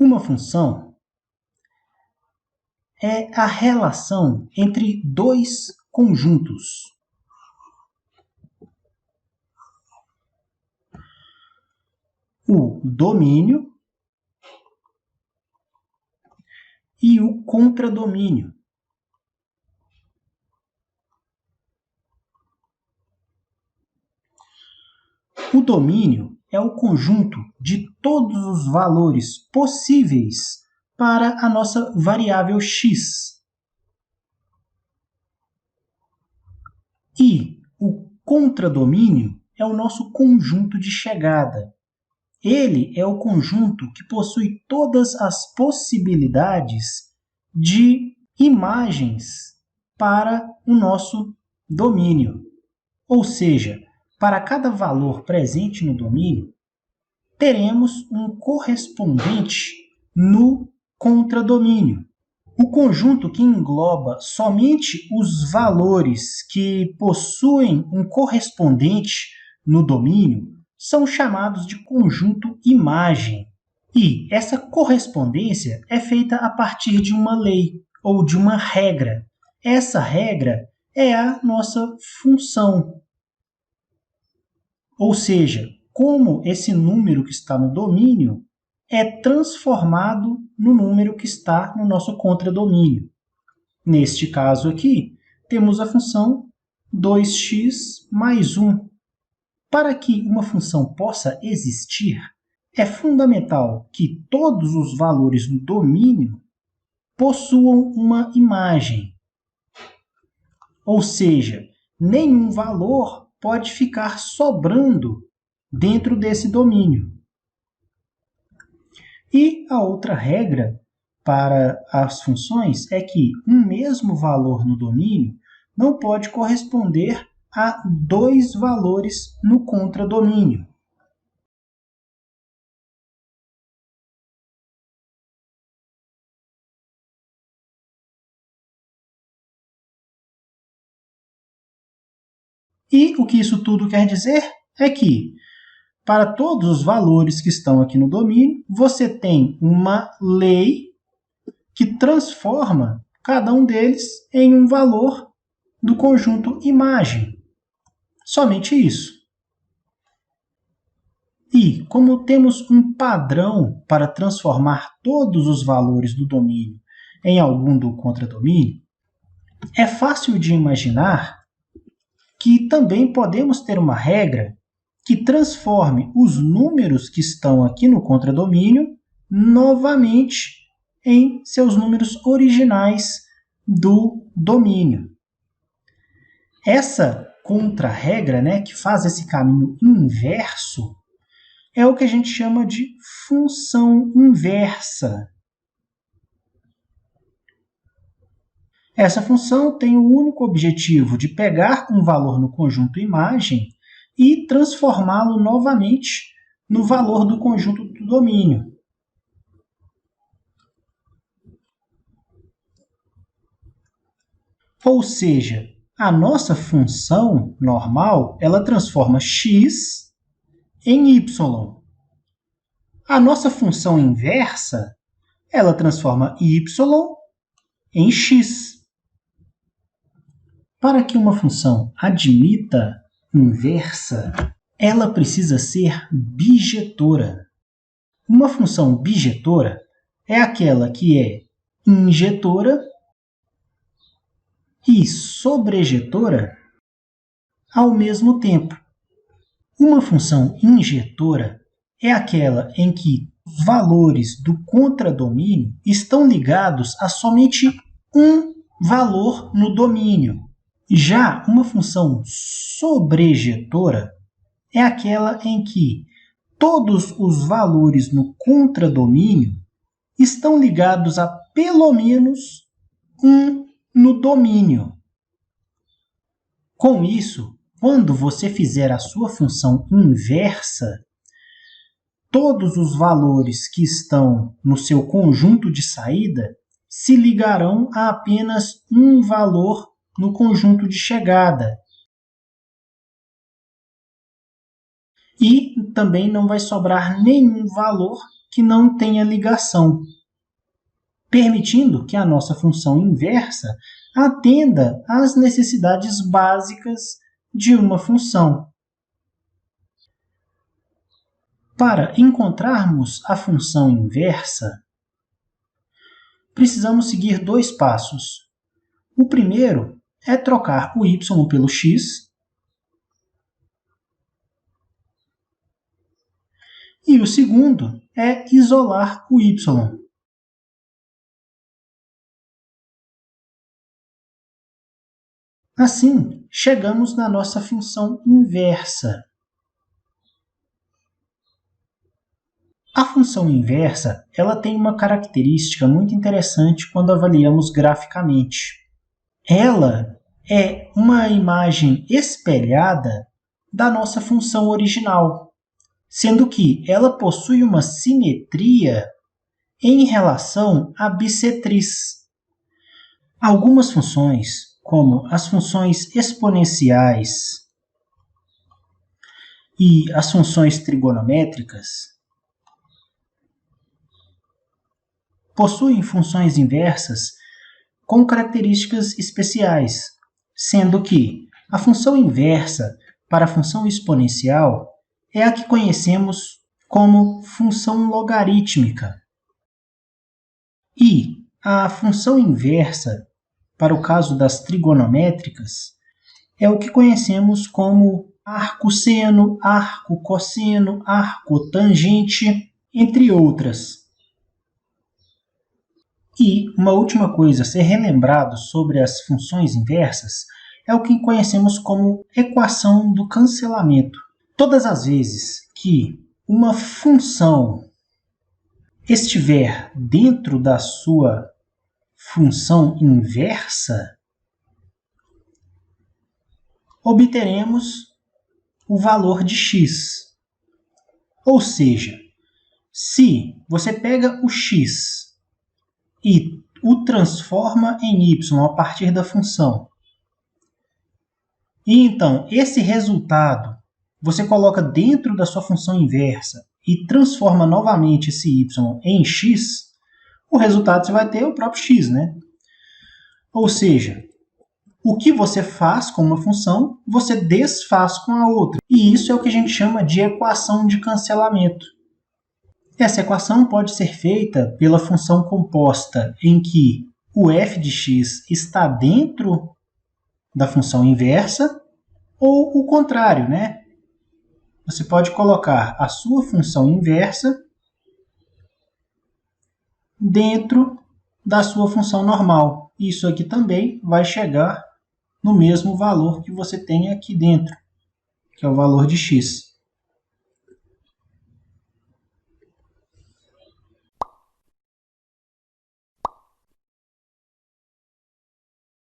Uma função é a relação entre dois conjuntos. O domínio e o contradomínio. O domínio é o conjunto de todos os valores possíveis para a nossa variável x. E o contradomínio é o nosso conjunto de chegada. Ele é o conjunto que possui todas as possibilidades de imagens para o nosso domínio. Ou seja, para cada valor presente no domínio, teremos um correspondente no contradomínio. O conjunto que engloba somente os valores que possuem um correspondente no domínio são chamados de conjunto imagem. E essa correspondência é feita a partir de uma lei ou de uma regra. Essa regra é a nossa função. Ou seja, como esse número que está no domínio é transformado no número que está no nosso contradomínio. Neste caso aqui, temos a função 2x mais 1. Para que uma função possa existir, é fundamental que todos os valores no domínio possuam uma imagem. Ou seja, nenhum valor pode ficar sobrando dentro desse domínio. E a outra regra para as funções é que um mesmo valor no domínio não pode corresponder a dois valores no contradomínio. E o que isso tudo quer dizer é que, para todos os valores que estão aqui no domínio, você tem uma lei que transforma cada um deles em um valor do conjunto imagem. Somente isso. E, como temos um padrão para transformar todos os valores do domínio em algum do contradomínio, é fácil de imaginar que também podemos ter uma regra que transforme os números que estão aqui no contradomínio novamente em seus números originais do domínio. Essa contra-regra, que faz esse caminho inverso, é o que a gente chama de função inversa. Essa função tem o único objetivo de pegar um valor no conjunto imagem e transformá-lo novamente no valor do conjunto do domínio. Ou seja, a nossa função normal, ela transforma x em y. A nossa função inversa, ela transforma y em x. Para que uma função admita inversa, ela precisa ser bijetora. Uma função bijetora é aquela que é injetora e sobrejetora ao mesmo tempo. Uma função injetora é aquela em que os valores do contradomínio estão ligados a somente um valor no domínio. Já uma função sobrejetora é aquela em que todos os valores no contradomínio estão ligados a pelo menos um no domínio. Com isso, quando você fizer a sua função inversa, todos os valores que estão no seu conjunto de saída se ligarão a apenas um valor no conjunto de chegada. E também não vai sobrar nenhum valor que não tenha ligação, permitindo que a nossa função inversa atenda às necessidades básicas de uma função. Para encontrarmos a função inversa, precisamos seguir dois passos. O primeiro é trocar o y pelo x, e o segundo é isolar o y. Assim, chegamos na nossa função inversa. A função inversa, ela tem uma característica muito interessante quando avaliamos graficamente. Ela é uma imagem espelhada da nossa função original, sendo que ela possui uma simetria em relação à bissetriz. Algumas funções, como as funções exponenciais e as funções trigonométricas, possuem funções inversas com características especiais, sendo que a função inversa para a função exponencial é a que conhecemos como função logarítmica. E a função inversa para o caso das trigonométricas é o que conhecemos como arco seno, arco cosseno, arco tangente, entre outras. E uma última coisa a ser relembrado sobre as funções inversas é o que conhecemos como equação do cancelamento. Todas as vezes que uma função estiver dentro da sua função inversa, obteremos o valor de x. Ou seja, se você pega o x e o transforma em y a partir da função, e então esse resultado você coloca dentro da sua função inversa e transforma novamente esse y em x, o resultado você vai ter o próprio x, né? Ou seja, o que você faz com uma função, você desfaz com a outra. E isso é o que a gente chama de equação de cancelamento. Essa equação pode ser feita pela função composta em que o f de x está dentro da função inversa, ou o contrário, né? Você pode colocar a sua função inversa dentro da sua função normal. Isso aqui também vai chegar no mesmo valor que você tem aqui dentro, que é o valor de x.